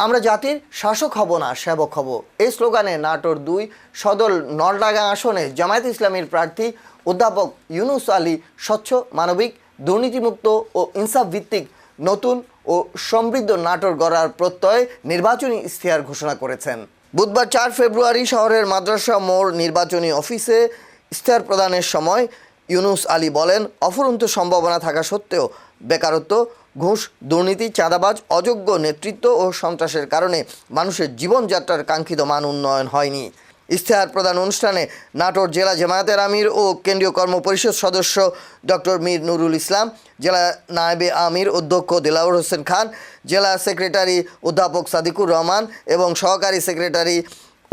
আমরা জাতির শাসক হব না, সেবক হব, এই স্লোগানে নাটোর ২ সদর নলডাঙ্গা আসনে জামায়াতে ইসলামীর প্রার্থী অধ্যাপক ইউনুস আলী স্বচ্ছ, মানবিক, দুর্নীতিমুক্ত ও ইনসাফ ভিত্তিক নতুন ও সমৃদ্ধ নাটোর গড়ার প্রত্যয়ে নির্বাচনী ইশতেহার ঘোষণা করেছেন। বুধবার ৪ ফেব্রুয়ারি শহরের মাদ্রাসা মোড় নির্বাচনী অফিসে ইশতেহার প্রদানের সময় ইউনুস আলী বলেন, অফুরন্ত সম্ভাবনা থাকা সত্ত্বেও বেকারত্ব, ঘুষ, দুর্নীতি, চাঁদাবাজ, অযোগ্য নেতৃত্ব ও সন্ত্রাসের কারণে মানুষের জীবনযাত্রার কাঙ্ক্ষিত মান উন্নয়ন হয়নি। ইশতেহার প্রদান অনুষ্ঠানে নাটোর জেলা জামায়াতের আমির ও কেন্দ্রীয় কর্মপরিষদ সদস্য ডক্টর মীর নুরুল ইসলাম, জেলা নায়েবে আমির অধ্যক্ষ দেলাওয়ার হোসেন খান, জেলা সেক্রেটারি অধ্যাপক সাদিকুর রহমান এবং সহকারী সেক্রেটারি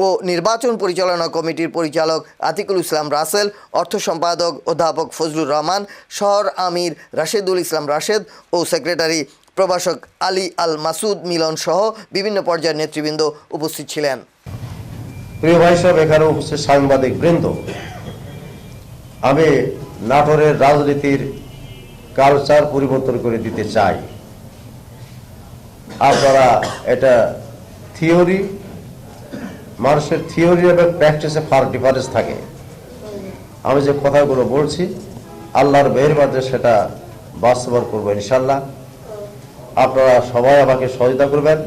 ও নির্বাচন পরিচালনা কমিটির পরিচালক আতিকুল ইসলাম রাসেল, অর্থ সম্পাদক অধ্যাপক ফজলুর রহমান, শহর আমির রাশেদুল ইসলাম রাশেদ ও সেক্রেটারি প্রভাষক আলী আল মাসুদ মিলন সহ বিভিন্ন পর্যায়ের নেতৃবৃন্দ উপস্থিত ছিলেন। প্রিয় ভাই সাহেব, এখানে উপস্থিত সাংবাদিক বৃন্দ, আমি নাটোরের রাজনীতির কালচার পরিবর্তন করে দিতে চাই। আপনারা এটা থিওরি, মানুষের থিওরি এবং প্র্যাকটিসে ফার ডিফারেন্স থাকে। আমি যে কথাগুলো বলছি আল্লাহর মেহেরবানিতে সেটা বাস্তবায়ন করবো ইনশাল্লাহ। আপনারা সবাই আমাকে সহযোগিতা করবেন।